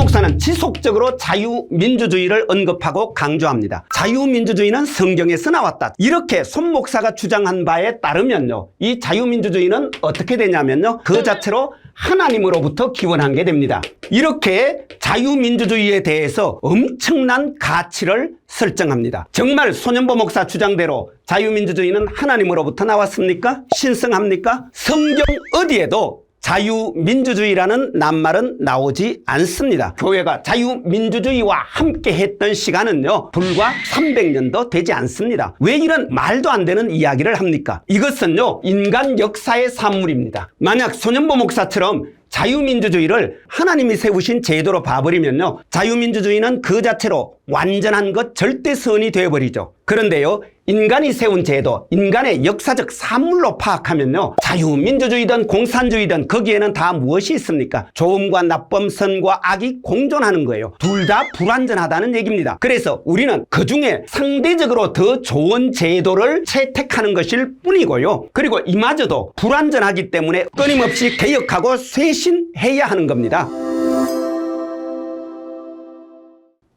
목사는 지속적으로 자유민주주의를 언급하고 강조합니다. 자유민주주의는 성경에서 나왔다. 이렇게 손 목사가 주장한 바에 따르면요, 이 자유민주주의는 어떻게 되냐면요, 그 자체로 하나님으로부터 기원한 게 됩니다. 이렇게 자유민주주의에 대해서 엄청난 가치를 설정합니다. 정말 손현보 목사 주장대로 자유민주주의는 하나님으로부터 나왔습니까? 신성합니까? 성경 어디에도 자유민주주의라는 낱말은 나오지 않습니다. 교회가 자유민주주의와 함께 했던 시간은요, 불과 300년도 되지 않습니다. 왜 이런 말도 안 되는 이야기를 합니까? 이것은요, 인간 역사의 산물입니다. 만약 손현보 목사처럼 자유민주주의를 하나님이 세우신 제도로 봐버리면요, 자유민주주의는 그 자체로 완전한 것, 절대선이 되어버리죠. 그런데요, 인간이 세운 제도, 인간의 역사적 산물로 파악하면요, 자유민주주의든 공산주의든 거기에는 다 무엇이 있습니까? 좋음과 나쁨, 선과 악이 공존하는 거예요. 둘 다 불완전하다는 얘기입니다. 그래서 우리는 그중에 상대적으로 더 좋은 제도를 채택하는 것일 뿐이고요, 그리고 이마저도 불완전하기 때문에 끊임없이 개혁하고 쇄신해야 하는 겁니다.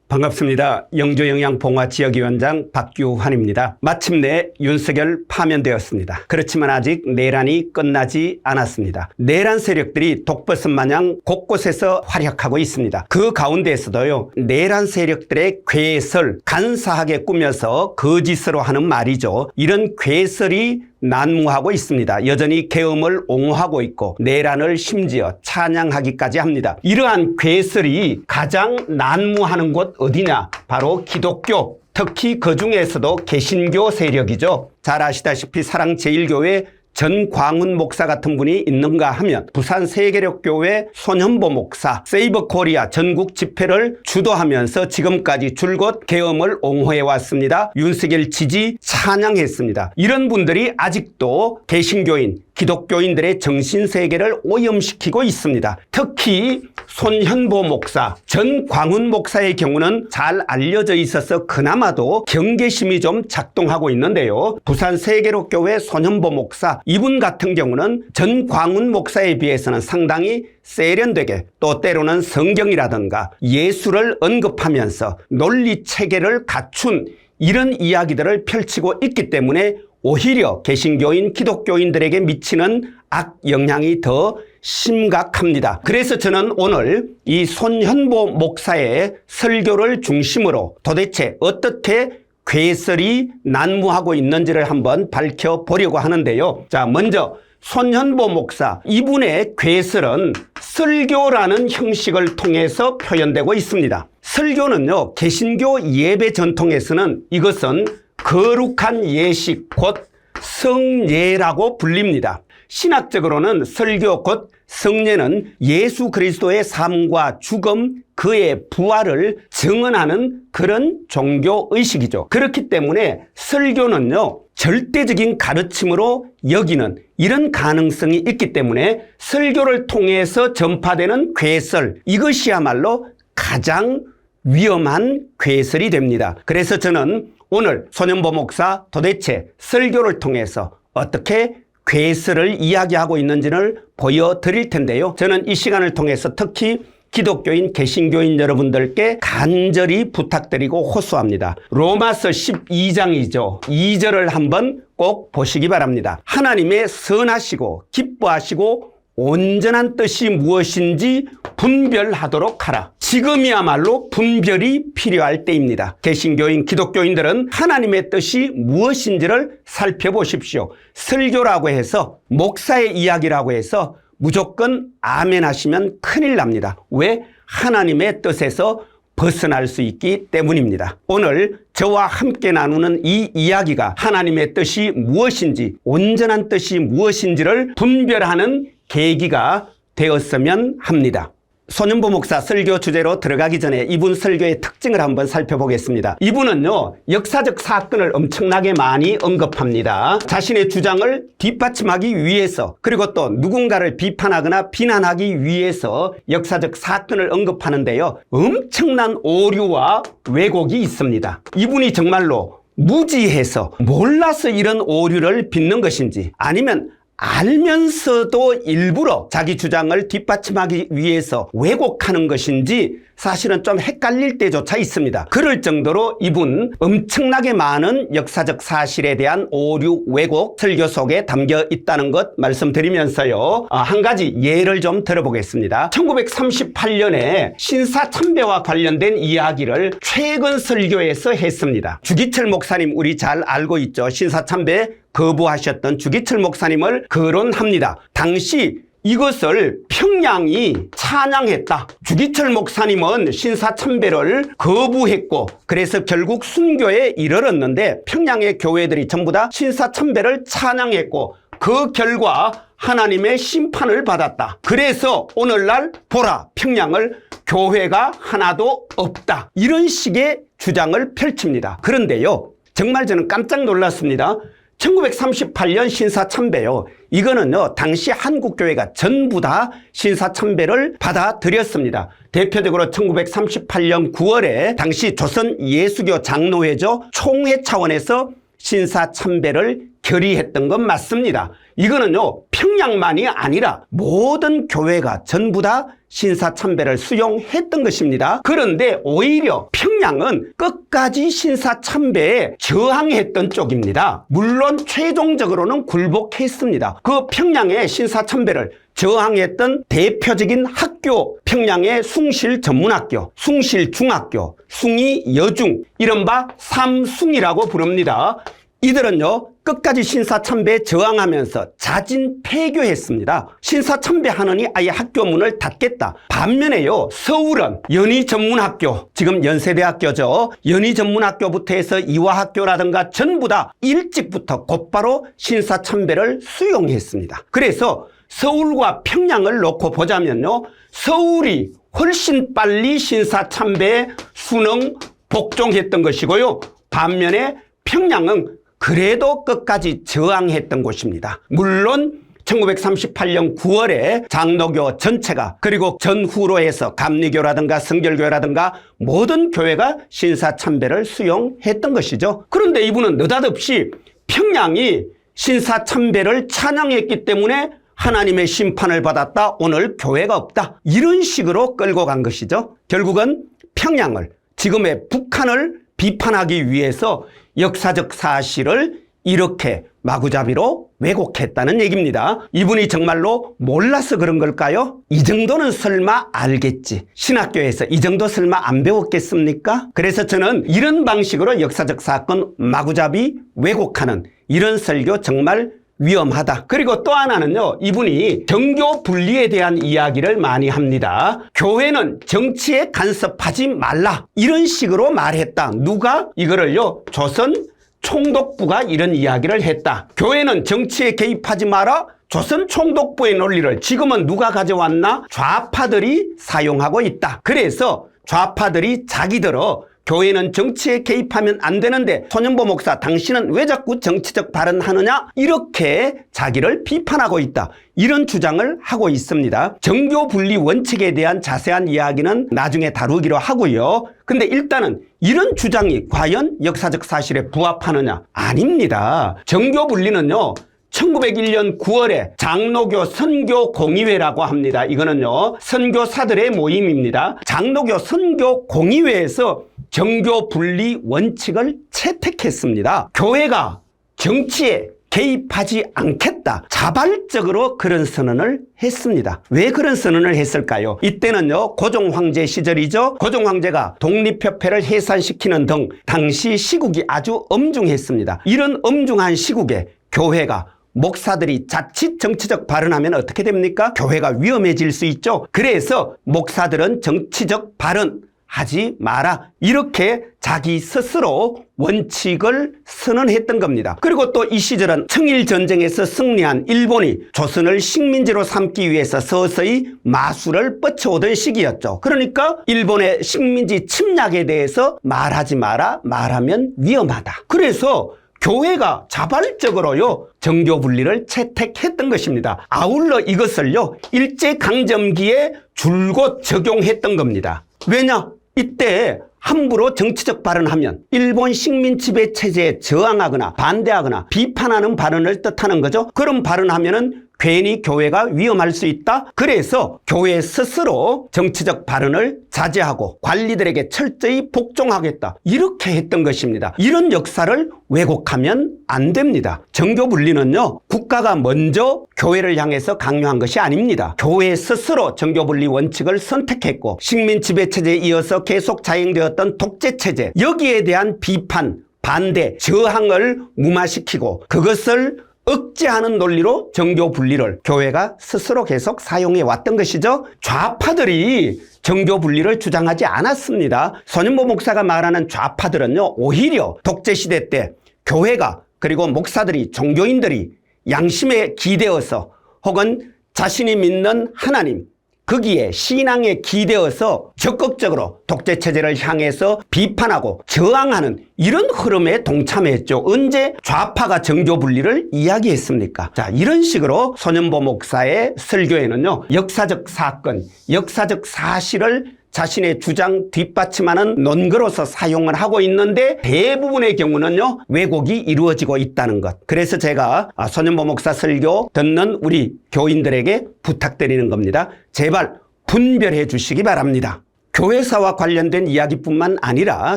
반갑습니다. 영주영양봉화지역위원장 박규환입니다. 마침내 윤석열 파면되었습니다. 그렇지만 아직 내란이 끝나지 않았습니다. 내란 세력들이 독버섯 마냥 곳곳에서 활약하고 있습니다. 그 가운데에서도요, 내란 세력들의 괴설, 간사하게 꾸며서 거짓으로 하는 말이죠. 이런 괴설이 난무하고 있습니다. 여전히 계엄을 옹호하고 있고 내란을 심지어 찬양하기까지 합니다. 이러한 괴설이 가장 난무하는 곳 어디냐? 바로 기독교, 특히 그 중에서도 개신교 세력이죠. 잘 아시다시피 사랑제일교회 전광훈 목사 같은 분이 있는가 하면 부산 세계력교회 손현보 목사, 세이버 코리아 전국 집회를 주도하면서 지금까지 줄곧 계엄을 옹호해 왔습니다. 윤석열 지지 찬양했습니다. 이런 분들이 아직도 개신교인, 기독교인들의 정신세계를 오염시키고 있습니다. 특히 손현보 목사, 전광훈 목사의 경우는 잘 알려져 있어서 그나마도 경계심이 좀 작동하고 있는데요. 부산 세계로교회 손현보 목사, 이분 같은 경우는 전광훈 목사에 비해서는 상당히 세련되게, 또 때로는 성경이라든가 예수를 언급하면서 논리체계를 갖춘 이런 이야기들을 펼치고 있기 때문에 오히려 개신교인, 기독교인들에게 미치는 악영향이 더 심각합니다. 그래서 저는 오늘 이 손현보 목사의 설교를 중심으로 도대체 어떻게 괴설이 난무하고 있는지를 한번 밝혀보려고 하는데요. 자, 먼저 손현보 목사, 이분의 괴설은 설교라는 형식을 통해서 표현되고 있습니다. 설교는요, 개신교 예배 전통에서는 이것은 거룩한 예식, 곧 성례라고 불립니다. 신학적으로는 설교, 곧 성례는 예수 그리스도의 삶과 죽음, 그의 부활을 증언하는 그런 종교의식이죠. 그렇기 때문에 설교는요, 절대적인 가르침으로 여기는 이런 가능성이 있기 때문에 설교를 통해서 전파되는 괴설, 이것이야말로 가장 위험한 괴설이 됩니다. 그래서 저는 오늘 손현보 목사 도대체 설교를 통해서 어떻게 괴설을 이야기하고 있는지를 보여드릴 텐데요. 저는 이 시간을 통해서 특히 기독교인, 개신교인 여러분들께 간절히 부탁드리고 호소합니다. 로마서 12장이죠. 2절을 한번 꼭 보시기 바랍니다. 하나님의 선하시고 기뻐하시고 온전한 뜻이 무엇인지 분별하도록 하라. 지금이야말로 분별이 필요할 때입니다. 개신교인, 기독교인들은 하나님의 뜻이 무엇인지를 살펴보십시오. 설교라고 해서, 목사의 이야기라고 해서 무조건 아멘 하시면 큰일 납니다. 왜? 하나님의 뜻에서 벗어날 수 있기 때문입니다. 오늘 저와 함께 나누는 이 이야기가 하나님의 뜻이 무엇인지, 온전한 뜻이 무엇인지를 분별하는 계기가 되었으면 합니다. 손현보 목사 설교 주제로 들어가기 전에 이분 설교의 특징을 한번 살펴보겠습니다. 이분은요, 역사적 사건을 엄청나게 많이 언급합니다. 자신의 주장을 뒷받침하기 위해서, 그리고 또 누군가를 비판하거나 비난하기 위해서 역사적 사건을 언급하는데요, 엄청난 오류와 왜곡이 있습니다. 이분이 정말로 무지해서 몰라서 이런 오류를 빚는 것인지, 아니면 알면서도 일부러 자기 주장을 뒷받침하기 위해서 왜곡하는 것인지 사실은 좀 헷갈릴 때조차 있습니다. 그럴 정도로 이분 엄청나게 많은 역사적 사실에 대한 오류 왜곡 설교 속에 담겨 있다는 것 말씀드리면서요, 한 가지 예를 좀 들어보겠습니다. 1938년에 신사참배와 관련된 이야기를 최근 설교에서 했습니다. 주기철 목사님, 우리 잘 알고 있죠. 신사참배 거부하셨던 주기철 목사님을 거론합니다. 당시 이것을 평양이 찬양했다. 주기철 목사님은 신사참배를 거부했고 그래서 결국 순교에 이르렀는데 평양의 교회들이 전부 다 신사참배를 찬양했고 그 결과 하나님의 심판을 받았다. 그래서 오늘날 보라, 평양을 교회가 하나도 없다. 이런 식의 주장을 펼칩니다. 그런데요, 정말 저는 깜짝 놀랐습니다. 1938년 신사참배요. 이거는요, 당시 한국교회가 전부 다 신사참배를 받아들였습니다. 대표적으로 1938년 9월에 당시 조선 예수교 장로회죠. 총회 차원에서 신사참배를 결의했던 건 맞습니다. 이거는요, 평양만이 아니라 모든 교회가 전부 다 신사참배를 수용했던 것입니다. 그런데 오히려 평양은 끝까지 신사참배에 저항했던 쪽입니다. 물론 최종적으로는 굴복했습니다. 그 평양의 신사참배를 저항했던 대표적인 학교, 평양의 숭실전문학교, 숭실중학교, 숭이여중, 이른바 삼숭이라고 부릅니다. 이들은요, 끝까지 신사참배에 저항하면서 자진 폐교했습니다. 신사참배하느니 아예 학교 문을 닫겠다. 반면에요, 서울은 연희전문학교, 지금 연세대학교죠. 연희전문학교부터 해서 이화학교라든가 전부 다 일찍부터 곧바로 신사참배를 수용했습니다. 그래서 서울과 평양을 놓고 보자면요, 서울이 훨씬 빨리 신사참배에 순응 복종했던 것이고요, 반면에 평양은 그래도 끝까지 저항했던 곳입니다. 물론 1938년 9월에 장로교 전체가, 그리고 전후로 해서 감리교라든가 성결교라든가 모든 교회가 신사참배를 수용했던 것이죠. 그런데 이분은 느닷없이 평양이 신사참배를 찬양했기 때문에 하나님의 심판을 받았다, 오늘 교회가 없다, 이런 식으로 끌고 간 것이죠. 결국은 평양을, 지금의 북한을 비판하기 위해서 역사적 사실을 이렇게 마구잡이로 왜곡했다는 얘기입니다. 이분이 정말로 몰라서 그런 걸까요? 이 정도는 설마 알겠지. 신학교에서 이 정도 설마 안 배웠겠습니까? 그래서 저는 이런 방식으로 역사적 사건 마구잡이 왜곡하는 이런 설교 정말 위험하다. 그리고 또 하나는요, 이분이 정교 분리에 대한 이야기를 많이 합니다. 교회는 정치에 간섭하지 말라, 이런 식으로 말했다. 누가? 이거를요, 조선 총독부가 이런 이야기를 했다. 교회는 정치에 개입하지 마라, 조선 총독부의 논리를 지금은 누가 가져왔나? 좌파들이 사용하고 있다. 그래서 좌파들이 자기들어 교회는 정치에 개입하면 안 되는데 손연보 목사 당신은 왜 자꾸 정치적 발언하느냐, 이렇게 자기를 비판하고 있다, 이런 주장을 하고 있습니다. 정교 분리 원칙에 대한 자세한 이야기는 나중에 다루기로 하고요. 근데 일단은 이런 주장이 과연 역사적 사실에 부합하느냐? 아닙니다. 정교 분리는요, 1901년 9월에 장로교 선교공의회라고 합니다. 이거는요, 선교사들의 모임입니다. 장로교 선교공의회에서 정교 분리 원칙을 채택했습니다. 교회가 정치에 개입하지 않겠다, 자발적으로 그런 선언을 했습니다. 왜 그런 선언을 했을까요? 이때는요, 고종황제 시절이죠. 고종황제가 독립협회를 해산시키는 등 당시 시국이 아주 엄중했습니다. 이런 엄중한 시국에 교회가, 목사들이 자칫 정치적 발언하면 어떻게 됩니까? 교회가 위험해질 수 있죠. 그래서 목사들은 정치적 발언 하지 마라, 이렇게 자기 스스로 원칙을 선언했던 겁니다. 그리고 또 이 시절은 청일전쟁에서 승리한 일본이 조선을 식민지로 삼기 위해서 서서히 마술을 뻗쳐오던 시기였죠. 그러니까 일본의 식민지 침략에 대해서 말하지 마라, 말하면 위험하다. 그래서 교회가 자발적으로요, 정교 분리를 채택했던 것입니다. 아울러 이것을요, 일제강점기에 줄곧 적용했던 겁니다. 왜냐? 이때 함부로 정치적 발언하면 일본 식민 지배 체제에 저항하거나 반대하거나 비판하는 발언을 뜻하는 거죠. 그런 발언하면은 괜히 교회가 위험할 수 있다. 그래서 교회 스스로 정치적 발언을 자제하고 관리들에게 철저히 복종하겠다. 이렇게 했던 것입니다. 이런 역사를 왜곡하면 안 됩니다. 정교 분리는요, 국가가 먼저 교회를 향해서 강요한 것이 아닙니다. 교회 스스로 정교 분리 원칙을 선택했고 식민 지배 체제에 이어서 계속 자행되었던 독재 체제, 여기에 대한 비판, 반대, 저항을 무마시키고 그것을 억제하는 논리로 정교 분리를 교회가 스스로 계속 사용해 왔던 것이죠. 좌파들이 정교 분리를 주장하지 않았습니다. 손윤보 목사가 말하는 좌파들은요, 오히려 독재 시대 때 교회가 그리고 목사들이 종교인들이 양심에 기대어서 혹은 자신이 믿는 하나님 거기에 신앙에 기대어서 적극적으로 독재 체제를 향해서 비판하고 저항하는 이런 흐름에 동참했죠. 언제 좌파가 정교 분리를 이야기했습니까? 자, 이런 식으로 손윤보 목사의 설교에는요, 역사적 사건, 역사적 사실을 자신의 주장 뒷받침하는 논거로서 사용을 하고 있는데 대부분의 경우는요, 왜곡이 이루어지고 있다는 것. 그래서 제가 손윤보 목사 설교 듣는 우리 교인들에게 부탁드리는 겁니다. 제발 분별해 주시기 바랍니다. 교회사와 관련된 이야기뿐만 아니라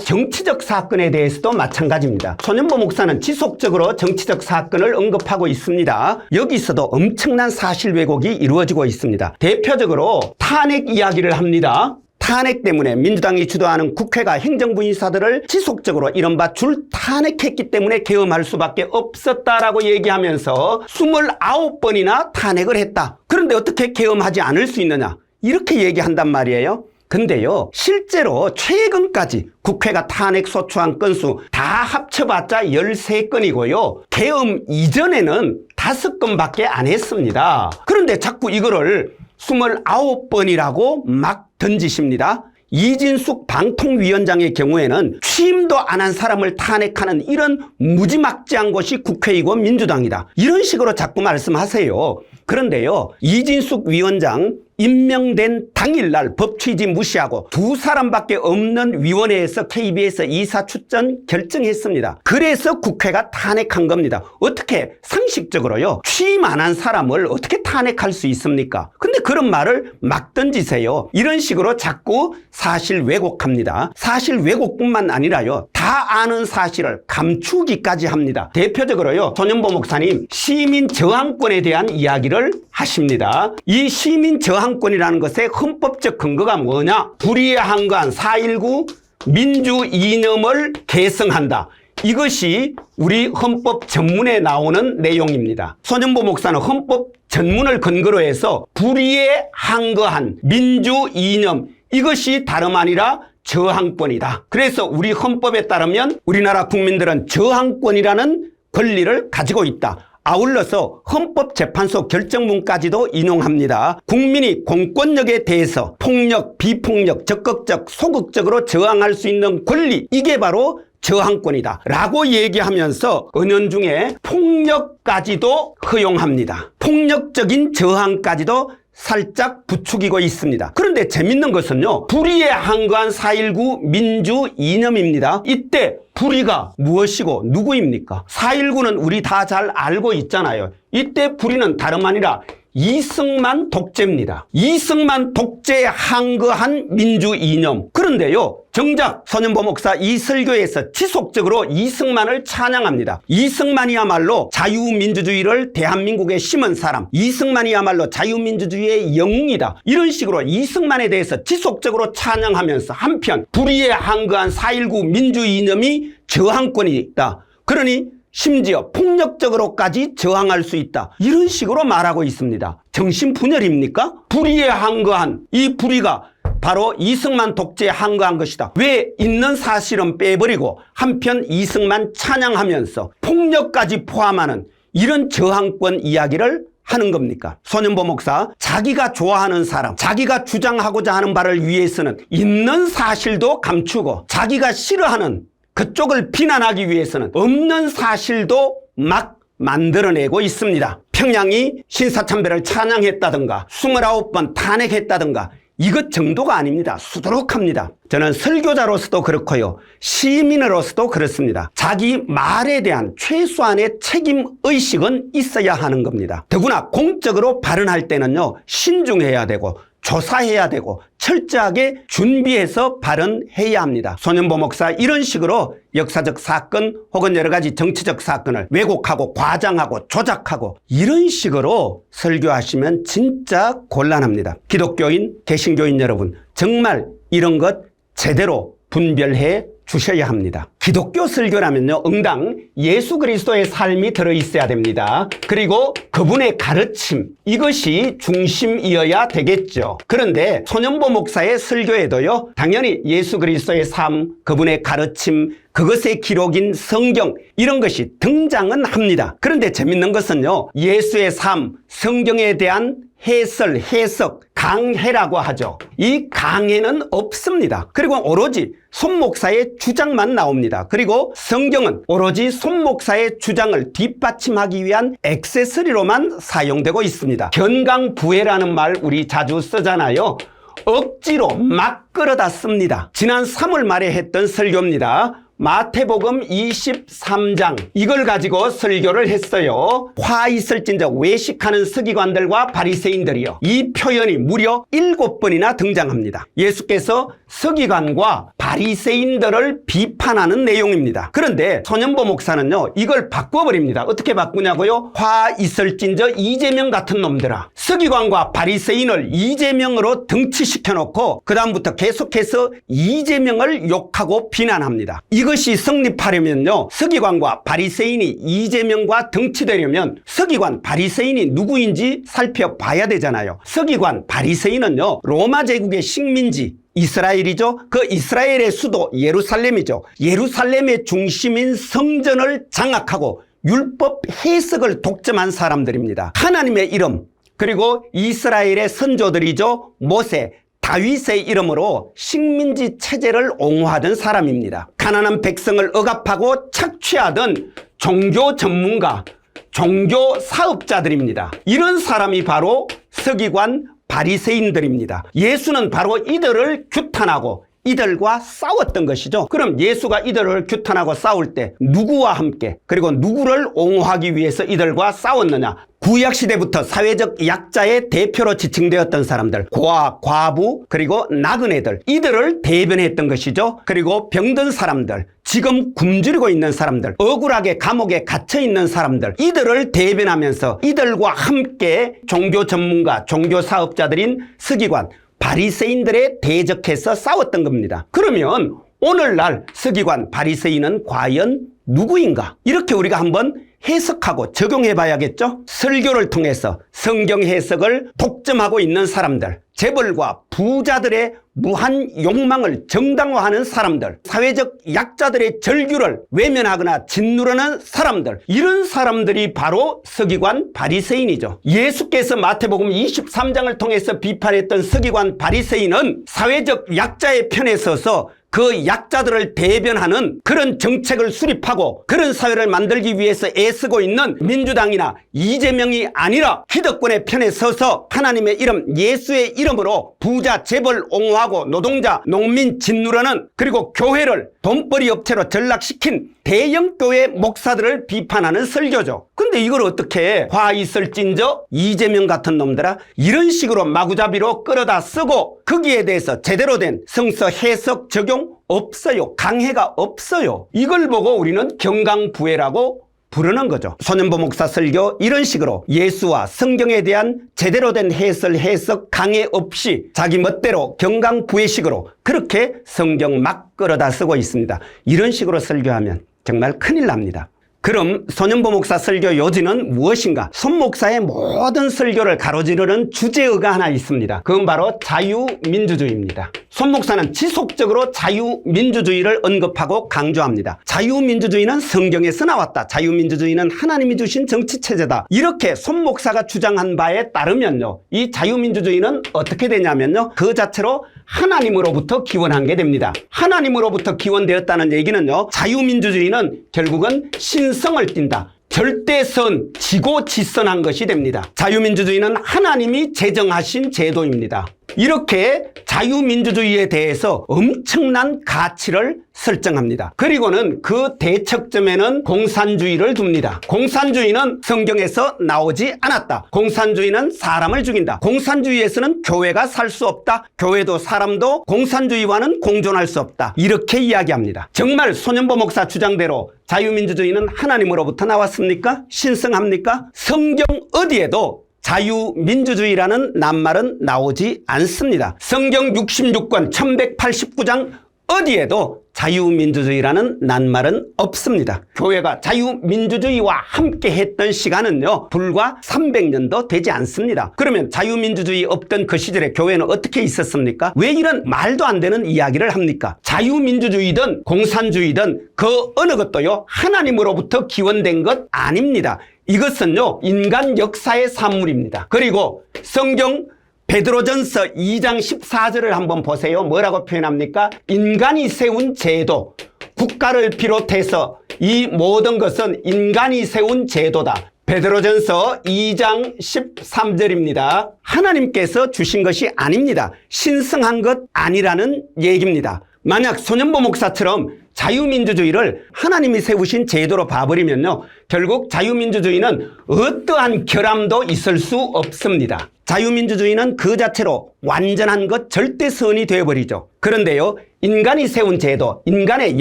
정치적 사건에 대해서도 마찬가지입니다. 손윤보 목사는 지속적으로 정치적 사건을 언급하고 있습니다. 여기서도 엄청난 사실 왜곡이 이루어지고 있습니다. 대표적으로 탄핵 이야기를 합니다. 탄핵 때문에 민주당이 주도하는 국회가 행정부 인사들을 지속적으로 이른바 줄 탄핵했기 때문에 계엄할 수밖에 없었다라고 얘기하면서 29번이나 탄핵을 했다. 그런데 어떻게 계엄하지 않을 수 있느냐? 이렇게 얘기한단 말이에요. 근데요, 실제로 최근까지 국회가 탄핵 소추한 건수 다 합쳐봤자 13건이고요. 계엄 이전에는 5건밖에 안 했습니다. 그런데 자꾸 이거를 29번이라고 막 던지십니다. 이진숙 방통위원장의 경우에는 취임도 안 한 사람을 탄핵하는 이런 무지막지한 것이 국회이고 민주당이다. 이런 식으로 자꾸 말씀하세요. 그런데요, 이진숙 위원장 임명된 당일날 법 취지 무시하고 2사람밖에 없는 위원회에서 KBS 이사 출전 결정했습니다. 그래서 국회가 탄핵한 겁니다. 어떻게 상식적으로요, 취임 안 한 사람을 어떻게 탄핵할 수 있습니까? 근데 그런 말을 막 던지세요. 이런 식으로 자꾸 사실 왜곡합니다. 사실 왜곡뿐만 아니라요, 다 아는 사실을 감추기까지 합니다. 대표적으로요, 손윤보 목사님 시민 저항권에 대한 이야기를 하십니다. 이 시민 저항권이라는 것의 헌법적 근거가 뭐냐? 불의에 항거한 4.19 민주 이념을 계승한다. 이것이 우리 헌법 전문에 나오는 내용입니다. 손윤보 목사는 헌법 전문을 근거로 해서 불의에 항거한 민주 이념, 이것이 다름 아니라 저항권이다. 그래서 우리 헌법에 따르면 우리나라 국민들은 저항권이라는 권리를 가지고 있다. 아울러서 헌법재판소 결정문까지도 인용합니다. 국민이 공권력에 대해서 폭력, 비폭력, 적극적, 소극적으로 저항할 수 있는 권리, 이게 바로 저항권이다 라고 얘기하면서 은연중에 폭력까지도 허용합니다. 폭력적인 저항까지도 살짝 부추기고 있습니다. 그런데 재밌는 것은요, 불의에 항거한 4.19 민주 이념입니다. 이때 불의가 무엇이고 누구입니까? 4.19는 우리 다 잘 알고 있잖아요. 이때 불의는 다름 아니라 이승만 독재입니다. 이승만 독재에 항거한 민주 이념. 그런데요, 정작 손윤보 목사 이 설교에서 지속적으로 이승만을 찬양합니다. 이승만이야말로 자유민주주의를 대한민국에 심은 사람, 이승만이야말로 자유민주주의의 영웅이다. 이런 식으로 이승만에 대해서 지속적으로 찬양하면서 한편 불의에 항거한 4.19 민주 이념이 저항권이 있다. 그러니 심지어 폭력적으로까지 저항할 수 있다. 이런 식으로 말하고 있습니다. 정신분열입니까? 불의에 항거한 이 불의가 바로 이승만 독재에 항거한 것이다. 왜 있는 사실은 빼버리고 한편 이승만 찬양하면서 폭력까지 포함하는 이런 저항권 이야기를 하는 겁니까? 손윤보 목사, 자기가 좋아하는 사람, 자기가 주장하고자 하는 바를 위해서는 있는 사실도 감추고 자기가 싫어하는 그쪽을 비난하기 위해서는 없는 사실도 막 만들어내고 있습니다. 평양이 신사참배를 찬양했다든가 29번 탄핵했다든가 이것 정도가 아닙니다. 수두룩합니다. 저는 설교자로서도 그렇고요. 시민으로서도 그렇습니다. 자기 말에 대한 최소한의 책임의식은 있어야 하는 겁니다. 더구나 공적으로 발언할 때는요, 신중해야 되고 조사해야 되고 철저하게 준비해서 발언해야 합니다. 손현보 목사 이런 식으로 역사적 사건 혹은 여러 가지 정치적 사건을 왜곡하고 과장하고 조작하고 이런 식으로 설교하시면 진짜 곤란합니다. 기독교인, 개신교인 여러분, 정말 이런 것 제대로 분별해 주셔야 합니다. 기독교 설교라면요, 응당 예수 그리스도의 삶이 들어있어야 됩니다. 그리고 그분의 가르침, 이것이 중심이어야 되겠죠. 그런데 손현보 목사의 설교에도요, 당연히 예수 그리스도의 삶, 그분의 가르침, 그것의 기록인 성경, 이런 것이 등장은 합니다. 그런데 재밌는 것은요, 예수의 삶, 성경에 대한 해설, 해석, 강해라고 하죠. 이 강해는 없습니다. 그리고 오로지 손 목사의 주장만 나옵니다. 그리고 성경은 오로지 손 목사의 주장을 뒷받침하기 위한 액세서리로만 사용되고 있습니다. 견강부회라는 말 우리 자주 쓰잖아요. 억지로 막 끌어다 씁니다. 지난 3월 말에 했던 설교입니다. 마태복음 23장, 이걸 가지고 설교를 했어요. 화 있을진저 외식하는 서기관들과 바리새인들이요, 이 표현이 무려 7번이나 등장합니다. 예수께서 서기관과 바리새인들을 비판하는 내용입니다. 그런데 손현보 목사는요, 이걸 바꿔버립니다. 어떻게 바꾸냐고요? 화 있을진저 이재명 같은 놈들아, 서기관과 바리새인을 이재명으로 등치시켜놓고 그 다음부터 계속해서 이재명을 욕하고 비난합니다. 이것이 성립하려면요, 서기관과 바리새인이 이재명과 등치되려면 서기관, 바리새인이 누구인지 살펴봐야 되잖아요. 서기관, 바리새인은요, 로마 제국의 식민지 이스라엘이죠. 그 이스라엘의 수도 예루살렘이죠. 예루살렘의 중심인 성전을 장악하고 율법 해석을 독점한 사람들입니다. 하나님의 이름, 그리고 이스라엘의 선조들이죠. 모세, 다윗의 이름으로 식민지 체제를 옹호하던 사람입니다. 가난한 백성을 억압하고 착취하던 종교 전문가, 종교 사업자들입니다. 이런 사람이 바로 서기관, 바리새인들입니다. 예수는 바로 이들을 규탄하고 이들과 싸웠던 것이죠. 그럼 예수가 이들을 규탄하고 싸울 때 누구와 함께, 그리고 누구를 옹호하기 위해서 이들과 싸웠느냐? 구약시대부터 사회적 약자의 대표로 지칭되었던 사람들, 고아, 과부, 그리고 나그네들, 이들을 대변했던 것이죠. 그리고 병든 사람들, 지금 굶주리고 있는 사람들, 억울하게 감옥에 갇혀있는 사람들, 이들을 대변하면서 이들과 함께 종교 전문가, 종교 사업자들인 서기관, 바리새인들에 대적해서 싸웠던 겁니다. 그러면 오늘날 서기관, 바리새인은 과연 누구인가? 이렇게 우리가 한번 해석하고 적용해 봐야겠죠? 설교를 통해서 성경 해석을 독점하고 있는 사람들, 재벌과 부자들의 무한 욕망을 정당화하는 사람들, 사회적 약자들의 절규를 외면하거나 짓누르는 사람들, 이런 사람들이 바로 서기관, 바리새인이죠. 예수께서 마태복음 23장을 통해서 비판했던 서기관, 바리새인은 사회적 약자의 편에 서서 그 약자들을 대변하는 그런 정책을 수립하고 그런 사회를 만들기 위해서 애쓰고 있는 민주당이나 이재명이 아니라 기득권의 편에 서서 하나님의 이름, 예수의 이름으로 부자, 재벌 옹호하고 노동자, 농민 짓누르는, 그리고 교회를 돈벌이 업체로 전락시킨 대형 교회 목사들을 비판하는 설교죠. 근데 이걸 어떻게 화 있을진저 이재명 같은 놈들아, 이런 식으로 마구잡이로 끌어다 쓰고 거기에 대해서 제대로 된 성서 해석 적용 없어요. 강해가 없어요. 이걸 보고 우리는 경강부회라고 부르는 거죠. 손현보 목사 설교 이런 식으로 예수와 성경에 대한 제대로 된 해석 강해 없이 자기 멋대로 경강부회식으로 그렇게 성경 막 끌어다 쓰고 있습니다. 이런 식으로 설교하면 정말 큰일 납니다. 그럼 손현보 목사 설교 요지는 무엇인가? 손 목사의 모든 설교를 가로지르는 주제어가 하나 있습니다. 그건 바로 자유민주주의입니다. 손 목사는 지속적으로 자유민주주의를 언급하고 강조합니다. 자유민주주의는 성경에서 나왔다. 자유민주주의는 하나님이 주신 정치체제다. 이렇게 손 목사가 주장한 바에 따르면요, 이 자유민주주의는 어떻게 되냐면요, 그 자체로 하나님으로부터 기원한 게 됩니다. 하나님으로부터 기원되었다는 얘기는요, 자유민주주의는 결국은 신성을 띈다. 절대선, 지고지선한 것이 됩니다. 자유민주주의는 하나님이 제정하신 제도입니다. 이렇게 자유민주주의에 대해서 엄청난 가치를 설정합니다. 그리고는 그 대척점에는 공산주의를 둡니다. 공산주의는 성경에서 나오지 않았다. 공산주의는 사람을 죽인다. 공산주의에서는 교회가 살 수 없다. 교회도 사람도 공산주의와는 공존할 수 없다. 이렇게 이야기합니다. 정말 손연보 목사 주장대로 자유민주주의는 하나님으로부터 나왔습니까? 신성합니까? 성경 어디에도 자유민주주의라는 낱말은 나오지 않습니다. 성경 66권 1189장 어디에도 자유민주주의라는 낱말은 없습니다. 교회가 자유민주주의와 함께 했던 시간은요, 불과 300년도 되지 않습니다. 그러면 자유민주주의 없던 그 시절에 교회는 어떻게 있었습니까? 왜 이런 말도 안 되는 이야기를 합니까? 자유민주주의든 공산주의든 그 어느 것도요, 하나님으로부터 기원된 것 아닙니다. 이것은요, 인간 역사의 산물입니다. 그리고 성경 베드로전서 2장 14절을 한번 보세요. 뭐라고 표현합니까? 인간이 세운 제도, 국가를 비롯해서 이 모든 것은 인간이 세운 제도다. 베드로전서 2장 13절입니다. 하나님께서 주신 것이 아닙니다. 신성한 것 아니라는 얘기입니다. 만약 손연보 목사처럼 자유민주주의를 하나님이 세우신 제도로 봐버리면요, 결국 자유민주주의는 어떠한 결함도 있을 수 없습니다. 자유민주주의는 그 자체로 완전한 것, 절대선이 되어버리죠. 그런데요, 인간이 세운 제도, 인간의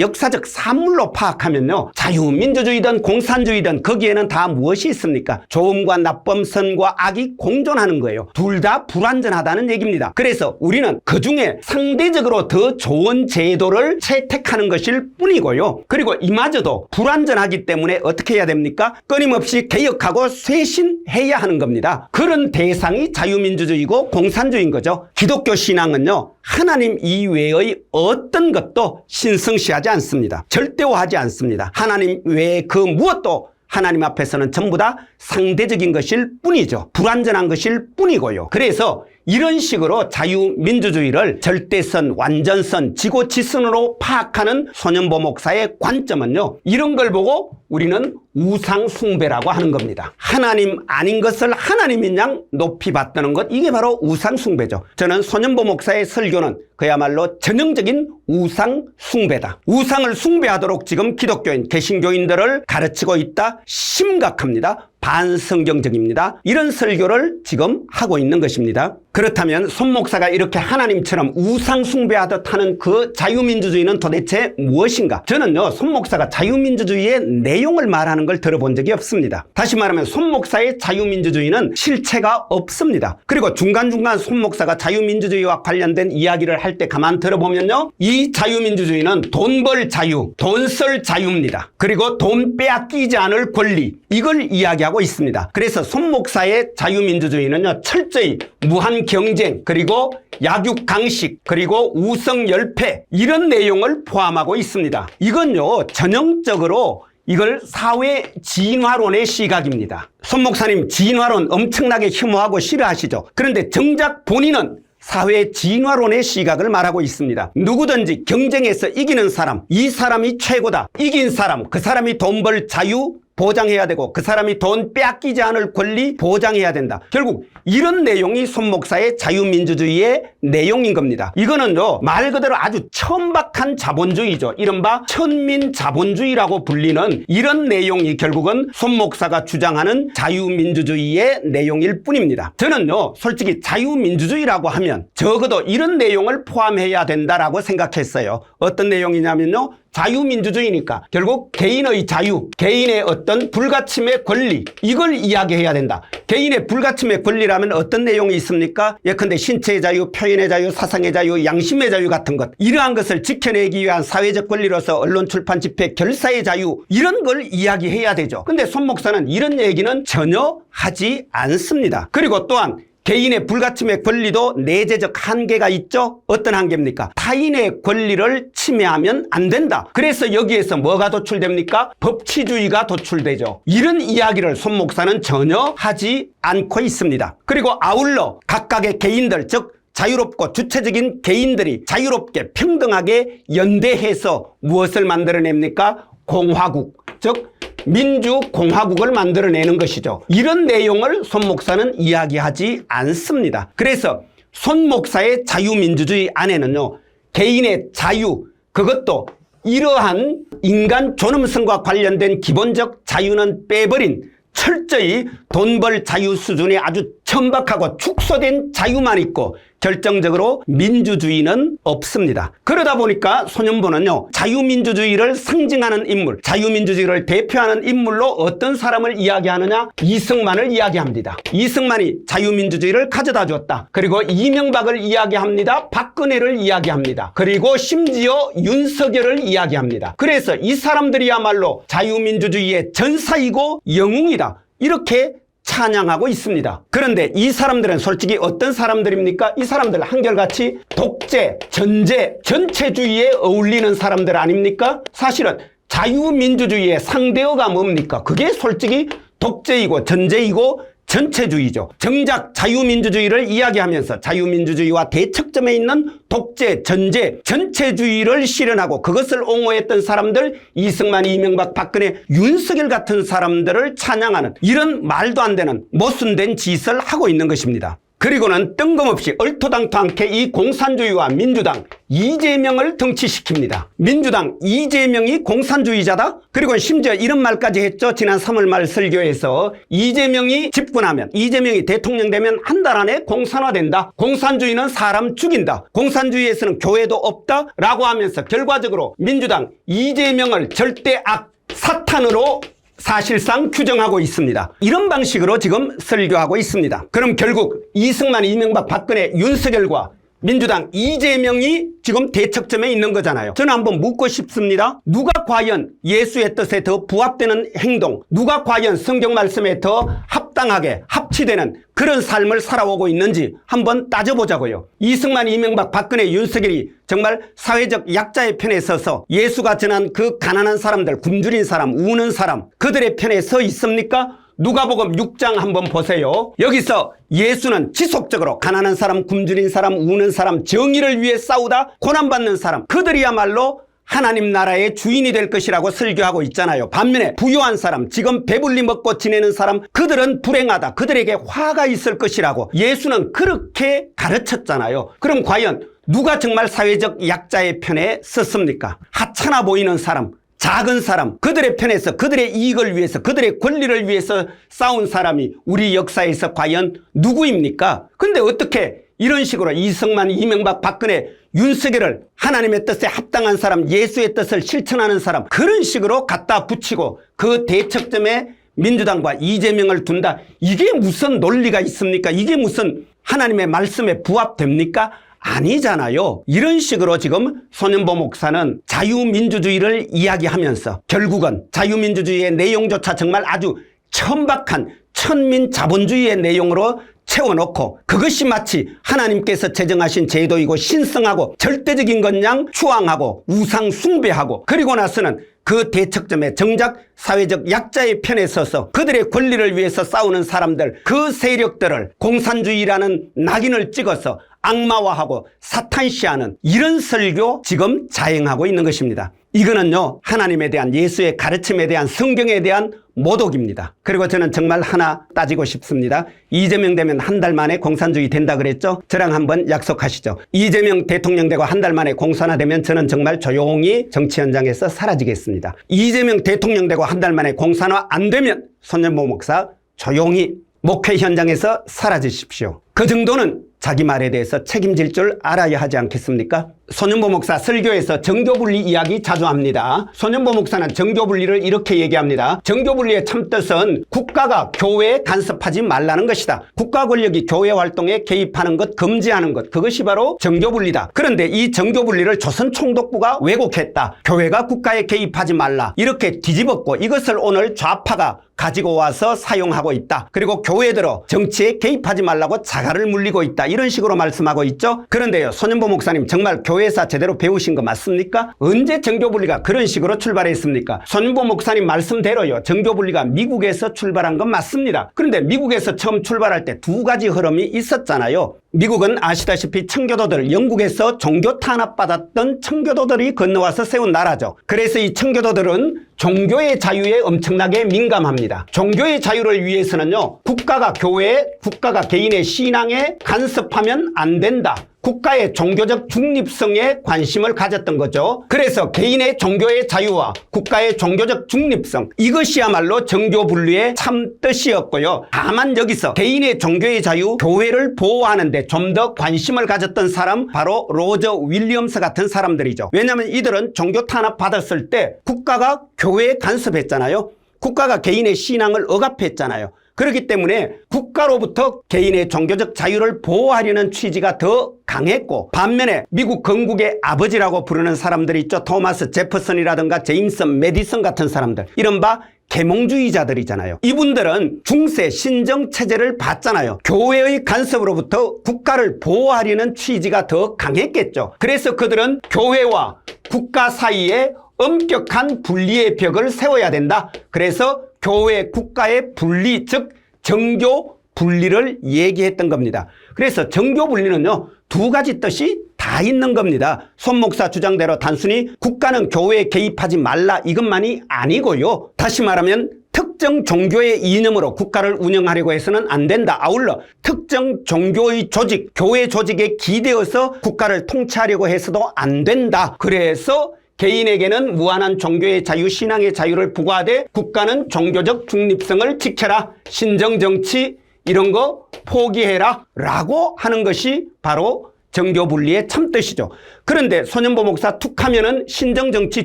역사적 산물로 파악하면요, 자유민주주의든 공산주의든 거기에는 다 무엇이 있습니까? 좋음과 나쁨, 선과 악이 공존하는 거예요. 둘 다 불완전하다는 얘기입니다. 그래서 우리는 그중에 상대적으로 더 좋은 제도를 채택하는 것일 뿐이고요. 그리고 이마저도 불완전하기 때문에 어떻게 해야 됩니까? 끊임없이 개혁하고 쇄신해야 하는 겁니다. 그런 대상이 자유민주주의고 공산주의인 거죠. 기독교 신앙은요, 하나님 이외의 어떤 것도 신성시하지 않습니다. 절대화하지 않습니다. 하나님 외에 그 무엇도 하나님 앞에서는 전부 다 상대적인 것일 뿐이죠. 불완전한 것일 뿐이고요. 그래서 이런 식으로 자유민주주의를 절대선, 완전선, 지고지선으로 파악하는 손연보 목사의 관점은요, 이런 걸 보고 우리는 우상숭배라고 하는 겁니다. 하나님 아닌 것을 하나님인 양 높이 받드는 것, 이게 바로 우상숭배죠. 저는 손연보 목사의 설교는 그야말로 전형적인 우상숭배다. 우상을 숭배하도록 지금 기독교인, 개신교인들을 가르치고 있다. 심각합니다. 반성경적입니다. 이런 설교를 지금 하고 있는 것입니다. 그렇다면 손 목사가 이렇게 하나님처럼 우상 숭배하듯 하는 그 자유민주주의는 도대체 무엇인가? 저는요, 손 목사가 자유민주주의의 내용을 말하는 걸 들어본 적이 없습니다. 다시 말하면 손 목사의 자유민주주의는 실체가 없습니다. 그리고 중간중간 손 목사가 자유민주주의와 관련된 이야기를 할 때 가만 들어보면요, 이 자유민주주의는 돈 벌 자유, 돈 쓸 자유입니다. 그리고 돈 빼앗기지 않을 권리, 이걸 이야기하고 있습니다. 그래서 손 목사의 자유민주주의는요, 철저히 무한 경쟁, 그리고 약육강식, 그리고 우성열패, 이런 내용을 포함하고 있습니다. 이건요, 전형적으로 이걸 사회 진화론의 시각입니다. 손 목사님, 진화론 엄청나게 혐오하고 싫어하시죠? 그런데 정작 본인은 사회 진화론의 시각을 말하고 있습니다. 누구든지 경쟁에서 이기는 사람, 이 사람이 최고다. 이긴 사람, 그 사람이 돈 벌 자유 보장해야 되고, 그 사람이 돈 빼앗기지 않을 권리 보장해야 된다. 결국 이런 내용이 손 목사의 자유민주주의의 내용인 겁니다. 이거는요, 말 그대로 아주 천박한 자본주의죠. 이른바 천민자본주의라고 불리는 이런 내용이 결국은 손 목사가 주장하는 자유민주주의의 내용일 뿐입니다. 저는요, 솔직히 자유민주주의라고 하면 적어도 이런 내용을 포함해야 된다라고 생각했어요. 어떤 내용이냐면요, 자유민주주의니까 결국 개인의 자유, 개인의 어떤 불가침의 권리, 이걸 이야기해야 된다. 개인의 불가침의 권리라면 어떤 내용이 있습니까? 예컨대 신체의 자유, 표현의 자유, 사상의 자유, 양심의 자유 같은 것, 이러한 것을 지켜내기 위한 사회적 권리로서 언론, 출판, 집회, 결사의 자유, 이런 걸 이야기해야 되죠. 근데 손 목사는 이런 얘기는 전혀 하지 않습니다. 그리고 또한 개인의 불가침의 권리도 내재적 한계가 있죠. 어떤 한계입니까? 타인의 권리를 침해하면 안 된다. 그래서 여기에서 뭐가 도출됩니까? 법치주의가 도출되죠. 이런 이야기를 손 목사는 전혀 하지 않고 있습니다. 그리고 아울러 각각의 개인들, 즉 자유롭고 주체적인 개인들이 자유롭게 평등하게 연대해서 무엇을 만들어냅니까? 공화국, 즉 민주공화국을 만들어내는 것이죠. 이런 내용을 손 목사는 이야기하지 않습니다. 그래서 손 목사의 자유민주주의 안에는요, 개인의 자유, 그것도 이러한 인간 존엄성과 관련된 기본적 자유는 빼버린 철저히 돈 벌 자유 수준의 아주 천박하고 축소된 자유만 있고 결정적으로 민주주의는 없습니다. 그러다 보니까 소년보는요, 자유민주주의를 상징하는 인물, 자유민주주의를 대표하는 인물로 어떤 사람을 이야기하느냐? 이승만을 이야기합니다. 이승만이 자유민주주의를 가져다 줬다. 그리고 이명박을 이야기합니다. 박근혜를 이야기합니다. 그리고 심지어 윤석열을 이야기합니다. 그래서 이 사람들이야말로 자유민주주의의 전사이고 영웅이다, 이렇게 찬양하고 있습니다. 그런데 이 사람들은 솔직히 어떤 사람들입니까? 이 사람들 한결같이 독재, 전제, 전체주의에 어울리는 사람들 아닙니까? 사실은 자유민주주의의 상대어가 뭡니까? 그게 솔직히 독재이고 전제이고 전체주의죠. 정작 자유민주주의를 이야기하면서 자유민주주의와 대척점에 있는 독재, 전제, 전체주의를 실현하고 그것을 옹호했던 사람들, 이승만, 이명박, 박근혜, 윤석열 같은 사람들을 찬양하는 이런 말도 안 되는 모순된 짓을 하고 있는 것입니다. 그리고는 뜬금없이 얼토당토않게 이 공산주의와 민주당 이재명을 덩치시킵니다. 민주당 이재명이 공산주의자다? 그리고 심지어 이런 말까지 했죠. 지난 3월 말 설교에서 이재명이 집권하면, 이재명이 대통령 되면 한 달 안에 공산화된다. 공산주의는 사람 죽인다. 공산주의에서는 교회도 없다. 라고 하면서 결과적으로 민주당 이재명을 절대 악, 사탄으로 사실상 규정하고 있습니다. 이런 방식으로 지금 설교하고 있습니다. 그럼 결국 이승만, 이명박, 박근혜, 윤석열과 민주당 이재명이 지금 대척점에 있는 거잖아요. 저는 한번 묻고 싶습니다. 누가 과연 예수의 뜻에 더 부합되는 행동, 누가 과연 성경 말씀에 더 합당하게 합치되는 그런 삶을 살아오고 있는지 한번 따져보자고요. 이승만, 이명박, 박근혜, 윤석열이 정말 사회적 약자의 편에 서서 예수가 전한 그 가난한 사람들, 굶주린 사람, 우는 사람, 그들의 편에 서 있습니까? 누가복음 6장 한번 보세요. 여기서 예수는 지속적으로 가난한 사람, 굶주린 사람, 우는 사람, 정의를 위해 싸우다 고난받는 사람, 그들이야말로 하나님 나라의 주인이 될 것이라고 설교하고 있잖아요. 반면에 부유한 사람, 지금 배불리 먹고 지내는 사람, 그들은 불행하다, 그들에게 화가 있을 것이라고 예수는 그렇게 가르쳤잖아요. 그럼 과연 누가 정말 사회적 약자의 편에 섰습니까? 하찮아 보이는 사람, 작은 사람, 그들의 편에서 그들의 이익을 위해서, 그들의 권리를 위해서 싸운 사람이 우리 역사에서 과연 누구입니까? 근데 어떻게 이런 식으로 이승만, 이명박, 박근혜, 윤석열을 하나님의 뜻에 합당한 사람, 예수의 뜻을 실천하는 사람, 그런 식으로 갖다 붙이고 그 대척점에 민주당과 이재명을 둔다. 이게 무슨 논리가 있습니까? 이게 무슨 하나님의 말씀에 부합됩니까? 아니잖아요. 이런 식으로 지금 손연보 목사는 자유민주주의를 이야기하면서 결국은 자유민주주의의 내용조차 정말 아주 천박한 천민자본주의의 내용으로 채워놓고 그것이 마치 하나님께서 제정하신 제도이고 신성하고 절대적인 것 양 추앙하고 우상 숭배하고, 그리고 나서는 그 대척점에 정작 사회적 약자의 편에 서서 그들의 권리를 위해서 싸우는 사람들, 그 세력들을 공산주의라는 낙인을 찍어서 악마화하고 사탄시하는 이런 설교 지금 자행하고 있는 것입니다. 이거는요, 하나님에 대한, 예수의 가르침에 대한, 성경에 대한 모독입니다. 그리고 저는 정말 하나 따지고 싶습니다. 이재명 되면 한 달 만에 공산주의 된다 그랬죠? 저랑 한번 약속하시죠. 이재명 대통령 되고 한 달 만에 공산화되면 저는 정말 조용히 정치 현장에서 사라지겠습니다. 이재명 대통령 되고 한 달 만에 공산화 안 되면 손연보 목사 조용히 목회 현장에서 사라지십시오. 그 정도는 자기 말에 대해서 책임질 줄 알아야 하지 않겠습니까? 손연보 목사 설교에서 정교분리 이야기 자주 합니다. 손연보 목사는 정교분리를 이렇게 얘기합니다. 정교분리의 참뜻은 국가가 교회에 간섭하지 말라는 것이다. 국가 권력이 교회 활동에 개입하는 것, 금지하는 것, 그것이 바로 정교분리다. 그런데 이 정교분리를 조선총독부가 왜곡했다. 교회가 국가에 개입하지 말라, 이렇게 뒤집었고 이것을 오늘 좌파가 가지고 와서 사용하고 있다. 그리고 교회들어 정치에 개입하지 말라고 자가를 물리고 있다, 이런 식으로 말씀하고 있죠. 그런데요, 손연보 목사님 정말 교회사 제대로 배우신 거 맞습니까? 언제 정교분리가 그런 식으로 출발했습니까? 손연보 목사님 말씀대로요, 정교분리가 미국에서 출발한 건 맞습니다. 그런데 미국에서 처음 출발할 때 두 가지 흐름이 있었잖아요. 미국은 아시다시피 청교도들, 영국에서 종교 탄압받았던 청교도들이 건너와서 세운 나라죠. 그래서 이 청교도들은 종교의 자유에 엄청나게 민감합니다. 종교의 자유를 위해서는요, 국가가 교회, 국가가 개인의 신앙에 간섭하면 안 된다. 국가의 종교적 중립성에 관심을 가졌던 거죠. 그래서 개인의 종교의 자유와 국가의 종교적 중립성, 이것이야말로 정교 분리의 참 뜻이었고요. 다만 여기서 개인의 종교의 자유, 교회를 보호하는데 좀 더 관심을 가졌던 사람, 바로 로저 윌리엄스 같은 사람들이죠. 왜냐하면 이들은 종교 탄압 받았을 때 국가가 교회에 간섭했잖아요. 국가가 개인의 신앙을 억압했잖아요. 그렇기 때문에 국가로부터 개인의 종교적 자유를 보호하려는 취지가 더 강했고, 반면에 미국 건국의 아버지라고 부르는 사람들이 있죠. 토마스 제퍼슨이라든가 제임슨 메디슨 같은 사람들, 이른바 계몽주의자들이잖아요. 이분들은 중세 신정 체제를 봤잖아요. 교회의 간섭으로부터 국가를 보호하려는 취지가 더 강했겠죠. 그래서 그들은 교회와 국가 사이에 엄격한 분리의 벽을 세워야 된다. 그래서 교회 국가의 분리, 즉 정교 분리를 얘기했던 겁니다. 그래서 정교 분리는요, 두 가지 뜻이 다 있는 겁니다. 손 목사 주장대로 단순히 국가는 교회에 개입하지 말라 이것만이 아니고요. 다시 말하면 특정 종교의 이념으로 국가를 운영하려고 해서는 안 된다. 아울러 특정 종교의 조직, 교회 조직에 기대어서 국가를 통치하려고 해서도 안 된다. 그래서 개인에게는 무한한 종교의 자유, 신앙의 자유를 부과하되 국가는 종교적 중립성을 지켜라. 신정정치 이런 거 포기해라 라고 하는 것이 바로 정교분리의 참뜻이죠. 그런데 손현보 목사 툭하면은 신정정치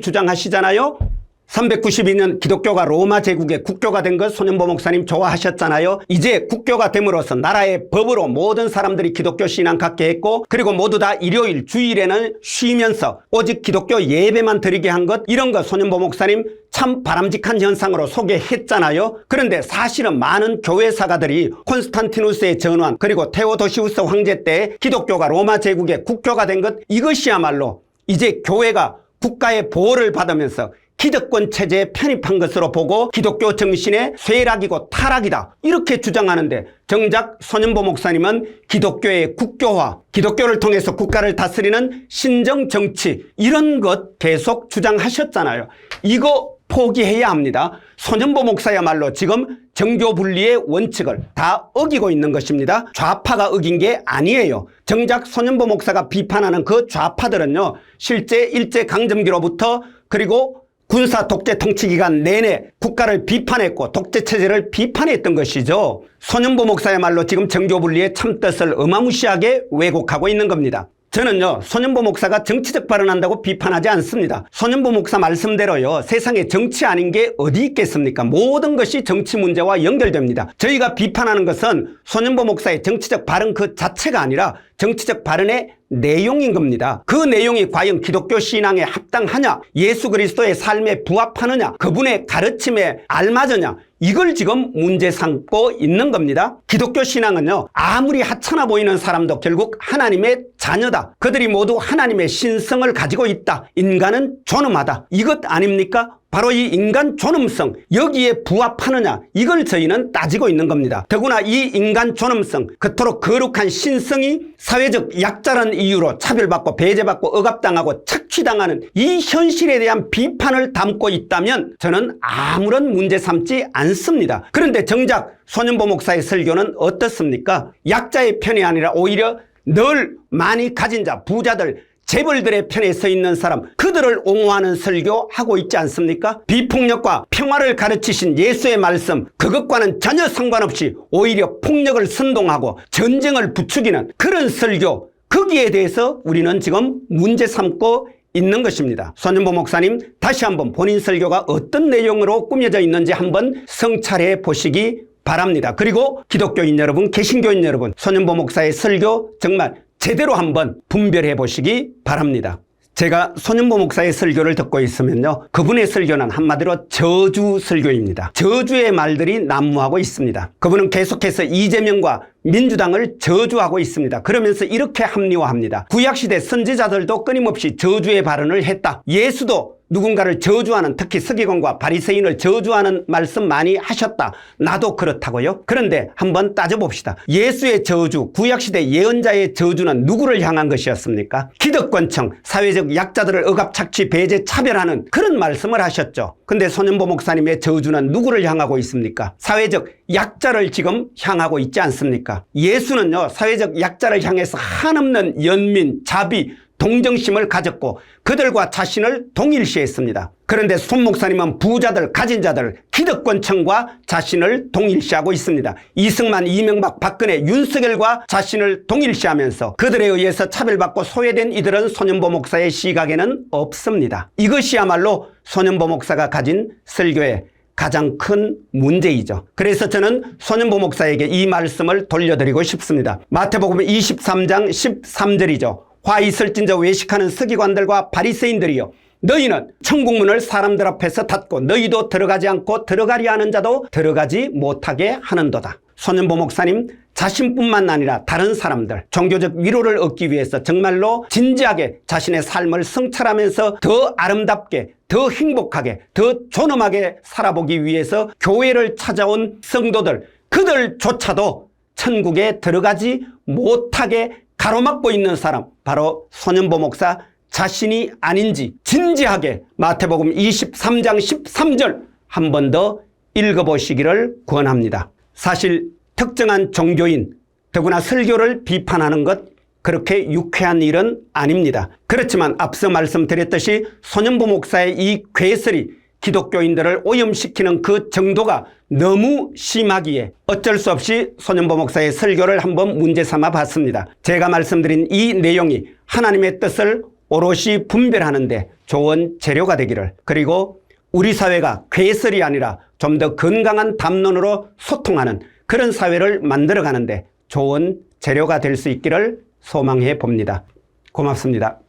주장하시잖아요. 392년 기독교가 로마 제국의 국교가 된 것 손현보 목사님 좋아하셨잖아요. 이제 국교가 됨으로써 나라의 법으로 모든 사람들이 기독교 신앙 갖게 했고, 그리고 모두 다 일요일 주일에는 쉬면서 오직 기독교 예배만 드리게 한 것, 이런 것 손현보 목사님 참 바람직한 현상으로 소개했잖아요. 그런데 사실은 많은 교회 사가들이 콘스탄티누스의 전환, 그리고 테오도시우스 황제 때 기독교가 로마 제국의 국교가 된 것, 이것이야말로 이제 교회가 국가의 보호를 받으면서 기득권 체제에 편입한 것으로 보고 기독교 정신의 쇠락이고 타락이다 이렇게 주장하는데, 정작 손현보 목사님은 기독교의 국교화, 기독교를 통해서 국가를 다스리는 신정정치 이런 것 계속 주장하셨잖아요. 이거 포기해야 합니다. 손현보 목사야말로 지금 정교분리의 원칙을 다 어기고 있는 것입니다. 좌파가 어긴 게 아니에요. 정작 손현보 목사가 비판하는 그 좌파들은요, 실제 일제강점기로부터 그리고 군사 독재 통치 기간 내내 국가를 비판했고 독재 체제를 비판했던 것이죠. 손현보 목사야말로 지금 정교분리의 참뜻을 어마무시하게 왜곡하고 있는 겁니다. 저는요, 손현보 목사가 정치적 발언한다고 비판하지 않습니다. 손현보 목사 말씀대로요, 세상에 정치 아닌 게 어디 있겠습니까? 모든 것이 정치 문제와 연결됩니다. 저희가 비판하는 것은 손현보 목사의 정치적 발언 그 자체가 아니라 정치적 발언의 내용인 겁니다. 그 내용이 과연 기독교 신앙에 합당하냐, 예수 그리스도의 삶에 부합하느냐, 그분의 가르침에 알맞으냐, 이걸 지금 문제 삼고 있는 겁니다. 기독교 신앙은요, 아무리 하찮아 보이는 사람도 결국 하나님의 자녀다. 그들이 모두 하나님의 신성을 가지고 있다. 인간은 존엄하다. 이것 아닙니까? 바로 이 인간 존엄성, 여기에 부합하느냐, 이걸 저희는 따지고 있는 겁니다. 더구나 이 인간 존엄성, 그토록 거룩한 신성이 사회적 약자라는 이유로 차별받고 배제받고 억압당하고 착취당하는 이 현실에 대한 비판을 담고 있다면 저는 아무런 문제 삼지 않습니다. 그런데 정작 손현보 목사의 설교는 어떻습니까? 약자의 편이 아니라 오히려 늘 많이 가진 자, 부자들, 재벌들의 편에 서 있는 사람, 그들을 옹호하는 설교하고 있지 않습니까? 비폭력과 평화를 가르치신 예수의 말씀, 그것과는 전혀 상관없이 오히려 폭력을 선동하고 전쟁을 부추기는 그런 설교, 거기에 대해서 우리는 지금 문제 삼고 있는 것입니다. 손현보 목사님 다시 한번 본인 설교가 어떤 내용으로 꾸며져 있는지 한번 성찰해 보시기 바랍니다. 그리고 기독교인 여러분, 개신교인 여러분, 손현보 목사의 설교 정말 제대로 한번 분별해 보시기 바랍니다. 제가 손현보 목사의 설교를 듣고 있으면요, 그분의 설교는 한마디로 저주 설교입니다. 저주의 말들이 난무하고 있습니다. 그분은 계속해서 이재명과 민주당을 저주하고 있습니다. 그러면서 이렇게 합리화합니다. 구약시대 선지자들도 끊임없이 저주의 발언을 했다. 예수도 누군가를 저주하는, 특히 서기관과 바리새인을 저주하는 말씀 많이 하셨다. 나도 그렇다고요. 그런데 한번 따져봅시다. 예수의 저주, 구약시대 예언자의 저주는 누구를 향한 것이었습니까? 기득권층, 사회적 약자들을 억압착취, 배제, 차별하는 그런 말씀을 하셨죠. 근데 손연보 목사님의 저주는 누구를 향하고 있습니까? 사회적 약자를 지금 향하고 있지 않습니까? 예수는요, 사회적 약자를 향해서 한없는 연민, 자비, 동정심을 가졌고 그들과 자신을 동일시했습니다. 그런데 손 목사님은 부자들, 가진 자들, 기득권층과 자신을 동일시하고 있습니다. 이승만, 이명박, 박근혜, 윤석열과 자신을 동일시하면서 그들에 의해서 차별받고 소외된 이들은 손연보 목사의 시각에는 없습니다. 이것이야말로 손연보 목사가 가진 설교의 가장 큰 문제이죠. 그래서 저는 손연보 목사에게 이 말씀을 돌려드리고 싶습니다. 마태복음 23장 13절이죠. 화 있을진저 외식하는 서기관들과 바리새인들이여, 너희는 천국문을 사람들 앞에서 닫고 너희도 들어가지 않고 들어가려 하는 자도 들어가지 못하게 하는도다. 손연보 목사님 자신뿐만 아니라 다른 사람들, 종교적 위로를 얻기 위해서 정말로 진지하게 자신의 삶을 성찰하면서 더 아름답게, 더 행복하게, 더 존엄하게 살아보기 위해서 교회를 찾아온 성도들, 그들조차도 천국에 들어가지 못하게 가로막고 있는 사람, 바로 손연보 목사 자신이 아닌지 진지하게 마태복음 23장 13절 한 번 더 읽어보시기를 권합니다. 사실 특정한 종교인, 더구나 설교를 비판하는 것 그렇게 유쾌한 일은 아닙니다. 그렇지만 앞서 말씀드렸듯이 손연보 목사의 이 괴설이 기독교인들을 오염시키는 그 정도가 너무 심하기에 어쩔 수 없이 손연보 목사의 설교를 한번 문제 삼아 봤습니다. 제가 말씀드린 이 내용이 하나님의 뜻을 오롯이 분별하는 데 좋은 재료가 되기를, 그리고 우리 사회가 괴설이 아니라 좀 더 건강한 담론으로 소통하는 그런 사회를 만들어가는데 좋은 재료가 될 수 있기를 소망해 봅니다. 고맙습니다.